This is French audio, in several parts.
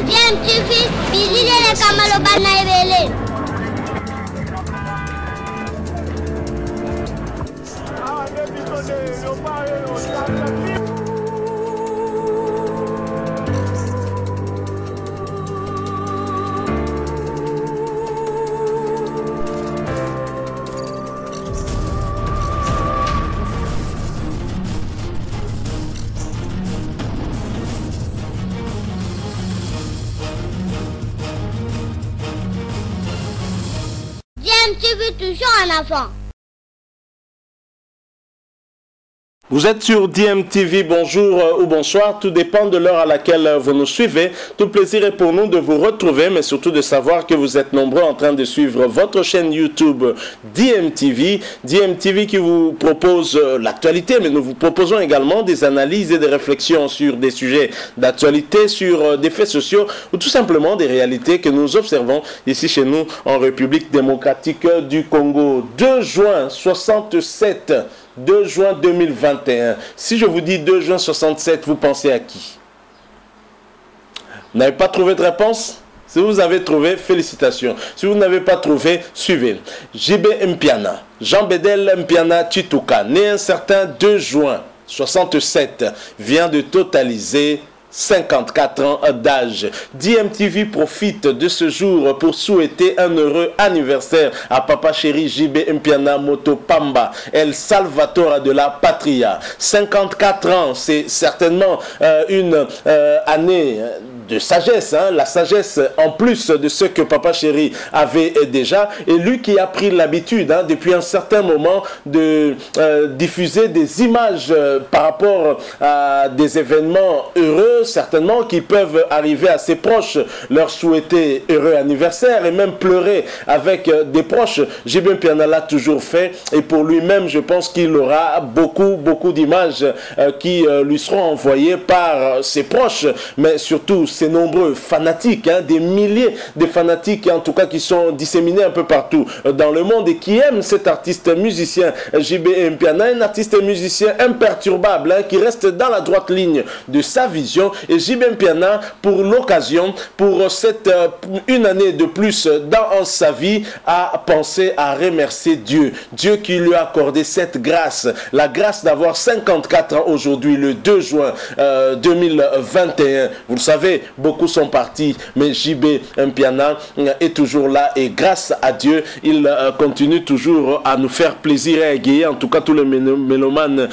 DMTV, bilile kamalo bana ebele. DMTV toujours en avant. Vous êtes sur DMTV, bonjour ou bonsoir, tout dépend de l'heure à laquelle vous nous suivez. Tout plaisir est pour nous de vous retrouver, mais surtout de savoir que vous êtes nombreux en train de suivre votre chaîne YouTube DMTV. DMTV qui vous propose l'actualité, mais nous vous proposons également des analyses et des réflexions sur des sujets d'actualité, sur des faits sociaux ou tout simplement des réalités que nous observons ici chez nous en République démocratique du Congo. 2 juin 67. 2 juin 2021. Si je vous dis 2 juin 67, vous pensez à qui? Vous n'avez pas trouvé de réponse? Si vous avez trouvé, félicitations. Si vous n'avez pas trouvé, suivez. JB Mpiana, Jean Bedel Mpiana Chituka, né un certain 2 juin 67, vient de totaliser 54 ans d'âge. DMTV profite de ce jour pour souhaiter un heureux anniversaire à Papa Chéri JB Mpiana Moto Pamba, El Salvatore de la Patria. 54 ans, c'est certainement une année de sagesse, hein, la sagesse en plus de ce que Papa Chéri avait déjà, et lui qui a pris l'habitude depuis un certain moment de diffuser des images par rapport à des événements heureux, certainement, qui peuvent arriver à ses proches, leur souhaiter heureux anniversaire et même pleurer avec des proches. JB Mpiana l'a toujours fait, et pour lui-même, je pense qu'il aura beaucoup d'images qui lui seront envoyées par ses proches, mais surtout ces nombreux fanatiques, des milliers de fanatiques en tout cas qui sont disséminés un peu partout dans le monde et qui aiment cet artiste musicien JB Mpiana, un artiste musicien imperturbable qui reste dans la droite ligne de sa vision. Et JB Mpiana, pour l'occasion, pour cette une année de plus dans sa vie, a pensé à remercier Dieu. Dieu qui lui a accordé cette grâce, la grâce d'avoir 54 ans aujourd'hui, le 2 juin 2021. Vous le savez, beaucoup sont partis, mais JB Mpiana est toujours là et grâce à Dieu, il continue toujours à nous faire plaisir et à égayer, en tout cas tous les mélomanes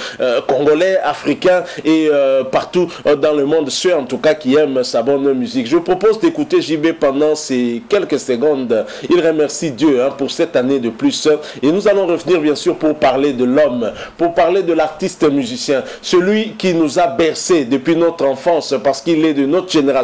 congolais, africains et partout dans le monde, ceux en tout cas qui aiment sa bonne musique. Je vous propose d'écouter JB pendant ces quelques secondes. Il remercie Dieu pour cette année de plus et nous allons revenir bien sûr pour parler de l'homme, pour parler de l'artiste musicien, celui qui nous a bercé depuis notre enfance parce qu'il est de notre génération.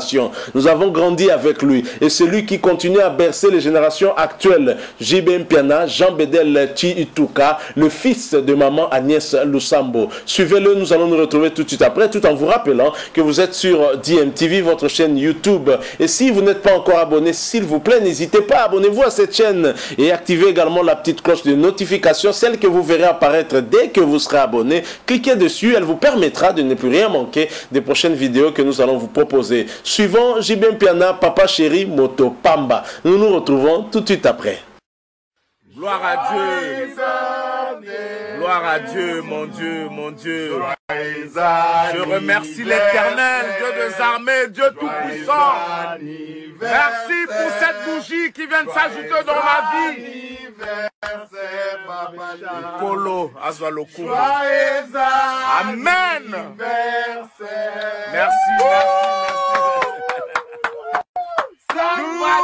Nous avons grandi avec lui et celui qui continue à bercer les générations actuelles, JB Mpiana, Jean Bedel Chituka, le fils de maman Agnès Lusambo. Suivez-le, nous allons nous retrouver tout de suite après, tout en vous rappelant que vous êtes sur DMTV, votre chaîne YouTube. Et si vous n'êtes pas encore abonné, s'il vous plaît, n'hésitez pas, abonnez-vous à cette chaîne et activez également la petite cloche de notification, celle que vous verrez apparaître dès que vous serez abonné. Cliquez dessus, elle vous permettra de ne plus rien manquer des prochaines vidéos que nous allons vous proposer. Suivant JB Mpiana, Papa Chéri Moto Pamba. Nous nous retrouvons tout de suite après. Gloire à Dieu. Gloire à Dieu, mon Dieu, mon Dieu. Je remercie l'Éternel, Dieu des armées, Dieu Tout-Puissant. Merci pour cette bougie qui vient de s'ajouter dans ma vie. Kolo Azwaloko. Amen. Merci, c'est mignon.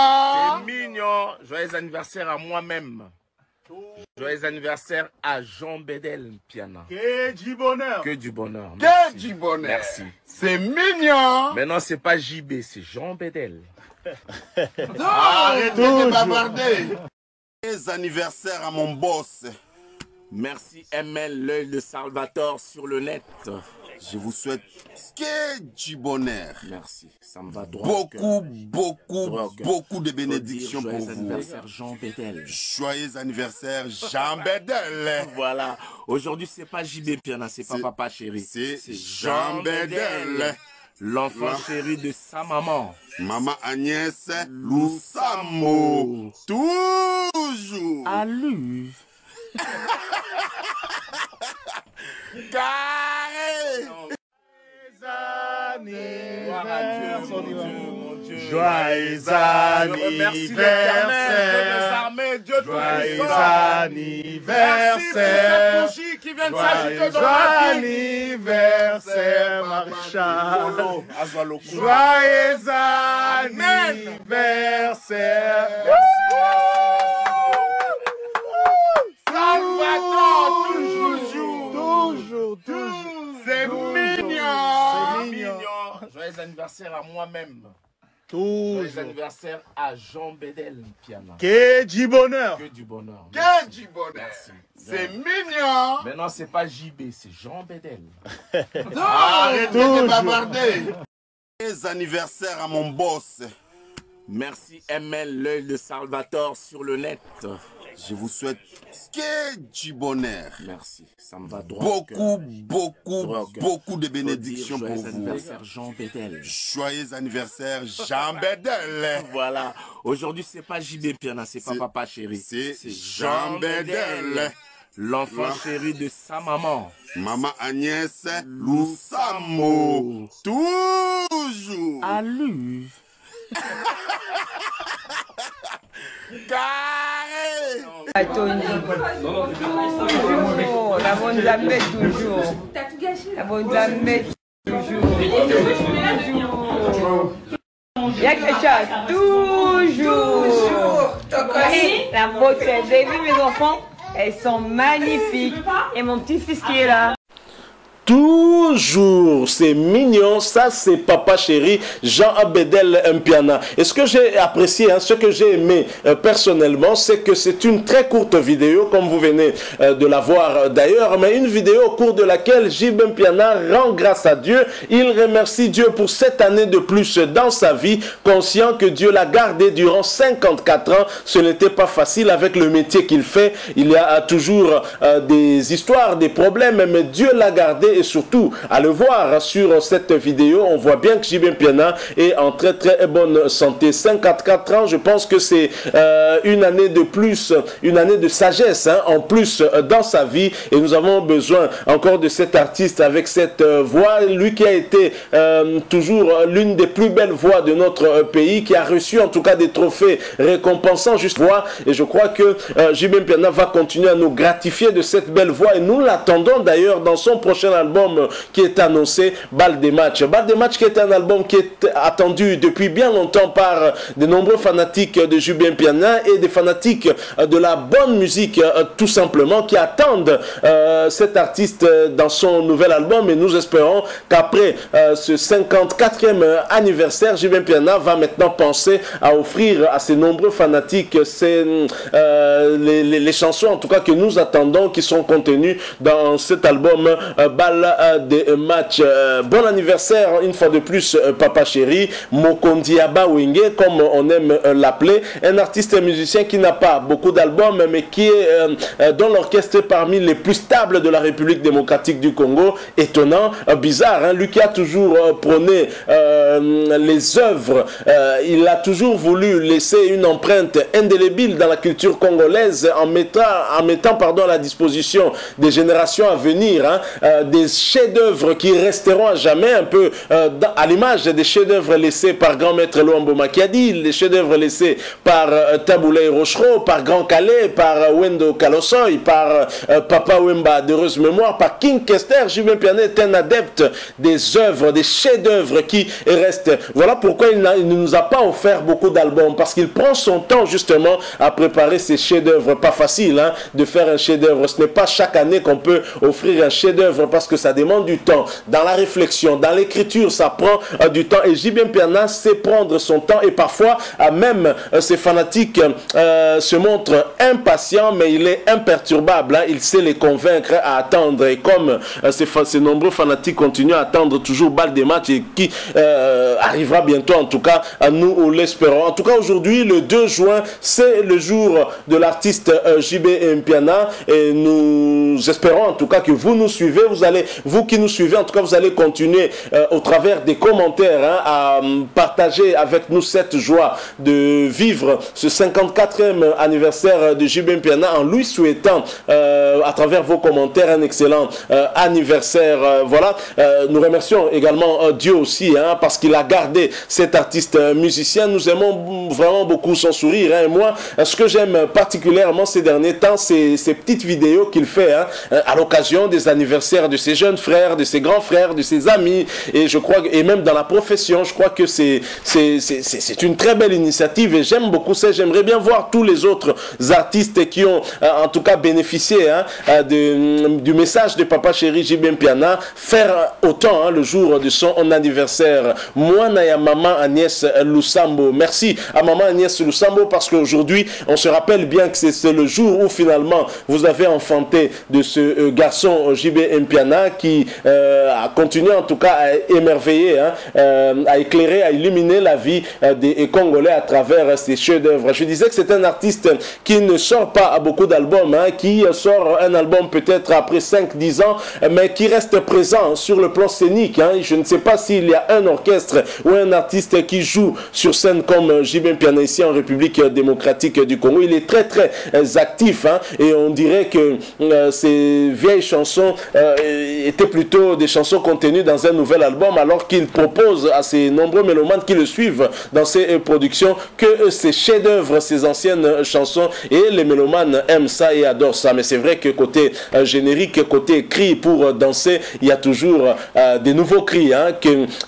C'est mignon. Joyeux anniversaire à moi-même. Joyeux anniversaire à Jean Bedel Mpiana. Que du bonheur. Que du bonheur. Que du bonheur. Merci. C'est mignon. Mais non, c'est pas JB, c'est Jean Bedel. Arrêtez de bavarder. Joyeux anniversaire à mon boss. Merci ML, l'œil de Salvatore sur le net. Je vous souhaite que du bonheur. Merci, ça me va droit. Beaucoup de bénédictions pour joyeux vous. anniversaire Jean Bédel. Joyeux anniversaire Jean Bédel. Voilà, aujourd'hui c'est pas JB Piana, c'est pas papa chéri. C'est Jean Bédel. L'enfant chéri de sa maman. Maman Agnès Loussamo. Toujours. À lui. Carré. Gloire à Dieu, mon Dieu. Joyeux Je remercie l'Éternel, Dieu des armées, Dieu tout-puissant. Merci pour cette bougie qui vient de s'ajouter dans ma vie. anniversaire, Maréchal. Joyeux anniversaire. Salvador, toujours. C'est mignon. C'est mignon. Joyeux anniversaire à moi-même. Joyeux anniversaire à Jean Bédel Piana. Que du bonheur. Que du bonheur. Que du bonheur. Merci. C'est mignon. Maintenant, c'est pas JB, c'est Jean Bédel. Arrêtez de bavarder. Joyeux anniversaire à mon boss. Merci ML, l'œil de Salvatore sur le net. Je vous souhaite que du bonheur. Merci, ça me va droit. Beaucoup de bénédictions pour joyeux vous. anniversaire Jean Bédel. Joyeux anniversaire Jean Bédel. Voilà, aujourd'hui c'est pas JB Piana, c'est pas papa chéri. C'est Jean Bédel. L'enfant chéri de sa maman. Maman Agnès Loussamo. Toujours. À lui. Carré. Tony. Oh, la bonne dame toujours. La bonne dame toujours. Il y a quelque chose. Toujours. La beauté. Vous avez vu mes enfants? Elles sont magnifiques. Et mon petit-fils qui est là. Toujours, c'est mignon, ça c'est papa chéri Jean Bédel Mpiana. Et ce que j'ai apprécié, ce que j'ai aimé personnellement, c'est que c'est une très courte vidéo, comme vous venez de la voir d'ailleurs, mais une vidéo au cours de laquelle JB Mpiana rend grâce à Dieu. Il remercie Dieu pour cette année de plus dans sa vie, conscient que Dieu l'a gardé durant 54 ans. Ce n'était pas facile avec le métier qu'il fait. Il y a toujours des histoires, des problèmes, mais Dieu l'a gardé. Et surtout, à le voir sur cette vidéo, on voit bien que JB Mpiana est en très bonne santé. 54 ans, je pense que c'est une année de plus, une année de sagesse en plus dans sa vie. Et nous avons besoin encore de cet artiste avec cette voix. Lui qui a été toujours l'une des plus belles voix de notre pays, qui a reçu en tout cas des trophées récompensant juste voix. Et je crois que JB Mpiana va continuer à nous gratifier de cette belle voix. Et nous l'attendons d'ailleurs dans son prochain album qui est annoncé, Bal des matchs. Bal des matchs qui est un album qui est attendu depuis bien longtemps par de nombreux fanatiques de JB Mpiana et des fanatiques de la bonne musique tout simplement, qui attendent cet artiste dans son nouvel album. Et nous espérons qu'après ce 54e anniversaire, JB Mpiana va maintenant penser à offrir à ses nombreux fanatiques les chansons en tout cas que nous attendons, qui sont contenues dans cet album Bal des matchs. Bon anniversaire une fois de plus papa chéri Mokondi Abawenge, comme on aime l'appeler, un artiste et musicien qui n'a pas beaucoup d'albums mais qui est dans l'orchestre parmi les plus stables de la République démocratique du Congo. Étonnant, bizarre, lui qui a toujours prôné les œuvres, il a toujours voulu laisser une empreinte indélébile dans la culture congolaise en mettant à la disposition des générations à venir des chefs-d'œuvre qui resteront à jamais, un peu à l'image des chefs-d'œuvre laissés par Grand Maître Luambo Makiadi, les chefs-d'œuvre laissés par Taboulay Rochereau, par Grand Calais, par Wendo Kalosoy, par Papa Wemba d'heureuse mémoire, par King Kester. JB Mpiana est un adepte des œuvres, des chefs-d'œuvre qui restent. Voilà pourquoi il ne nous a pas offert beaucoup d'albums, parce qu'il prend son temps justement à préparer ces chefs-d'œuvre. Pas facile de faire un chef-d'œuvre. Ce n'est pas chaque année qu'on peut offrir un chef-d'œuvre, parce que ça demande du temps, dans la réflexion, dans l'écriture, ça prend prend du temps. Et JB Mpiana sait prendre son temps et parfois même ses fanatiques se montrent impatients, mais il est imperturbable. Hein. Il sait les convaincre à attendre. Et comme ces nombreux fanatiques continuent à attendre toujours balle des matchs et qui arrivera bientôt, en tout cas, nous l'espérons. En tout cas, aujourd'hui, le 2 juin, c'est le jour de l'artiste JB Mpiana et nous espérons en tout cas que vous nous suivez. Vous qui nous suivez, en tout cas, vous allez continuer au travers des commentaires à partager avec nous cette joie de vivre ce 54e anniversaire de JB Mpiana en lui souhaitant à travers vos commentaires un excellent anniversaire. Voilà, nous remercions également Dieu aussi parce qu'il a gardé cet artiste musicien. Nous aimons vraiment beaucoup son sourire et moi, ce que j'aime particulièrement ces derniers temps, c'est ces petites vidéos qu'il fait à l'occasion des anniversaires de ses jeunes frères, de ses grands frères, de ses amis et je crois, et même dans la profession, je crois que c'est une très belle initiative et j'aime beaucoup ça. J'aimerais bien voir tous les autres artistes qui ont en tout cas bénéficié du message de Papa Chéri JB Mpiana faire autant le jour de son anniversaire. Moi, Naya Maman Agnès Lusambo. Merci à Maman Agnès Lusambo parce qu'aujourd'hui, on se rappelle bien que c'est le jour où finalement vous avez enfanté de ce garçon JB Mpiana qui a continué en tout cas à émerveiller, à éclairer, à illuminer la vie des Congolais à travers ses chefs-d'œuvre. Je disais que c'est un artiste qui ne sort pas beaucoup d'albums, qui sort un album peut-être après 5-10 ans, mais qui reste présent sur le plan scénique. Je ne sais pas s'il y a un orchestre ou un artiste qui joue sur scène comme JB Mpiana ici en République démocratique du Congo. Il est très très actif et on dirait que ces vieilles chansons étaient plutôt des chansons contenues dans un nouvel album alors qu'il propose à ces nombreux mélomanes qui le suivent dans ses productions que ces chefs-d'œuvre, ces anciennes chansons et les mélomanes aiment ça et adorent ça. Mais c'est vrai que côté générique, côté cri pour danser, il y a toujours des nouveaux cris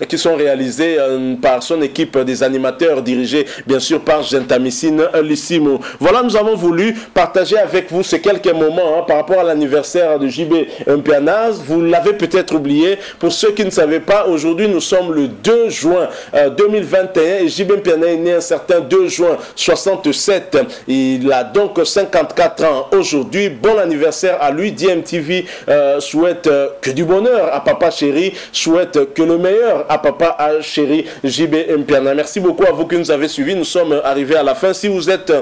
qui sont réalisés par son équipe des animateurs dirigés bien sûr par Gentamicine Lissimo. Voilà, nous avons voulu partager avec vous ces quelques moments par rapport à l'anniversaire de JB Mpiana. Vous l'avez peut-être oublié. Pour ceux qui ne savaient pas, aujourd'hui nous sommes le 2 juin 2021 et JB Mpiana est né un certain 2 juin 67. Il a donc 54 ans aujourd'hui. Bon anniversaire à lui. DMTV souhaite que du bonheur à Papa Chéri, souhaite que le meilleur à Papa Chéri JB Mpiana. Merci beaucoup à vous qui nous avez suivis. Nous sommes arrivés à la fin. Si vous êtes,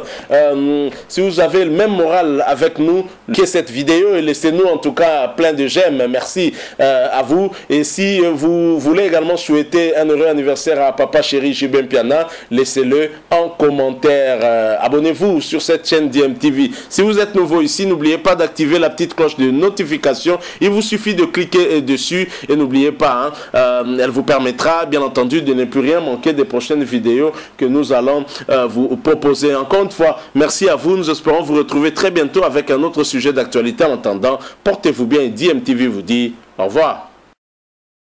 si vous avez le même moral avec nous, likez cette vidéo et laissez-nous en tout cas plein de j'aime. Merci à vous. Et si vous voulez également souhaiter un heureux anniversaire à Papa Chéri JB Mpiana, laissez-le en commentaire. Abonnez-vous sur cette chaîne DMTV. Si vous êtes nouveau ici, n'oubliez pas d'activer la petite cloche de notification. Il vous suffit de cliquer dessus et n'oubliez pas, elle vous permettra bien entendu de ne plus rien manquer des prochaines vidéos que nous allons vous proposer. Encore une fois, merci à vous. Nous espérons vous retrouver très bientôt avec un autre sujet d'actualité. En attendant, portez-vous bien et DMTV vous dit au revoir.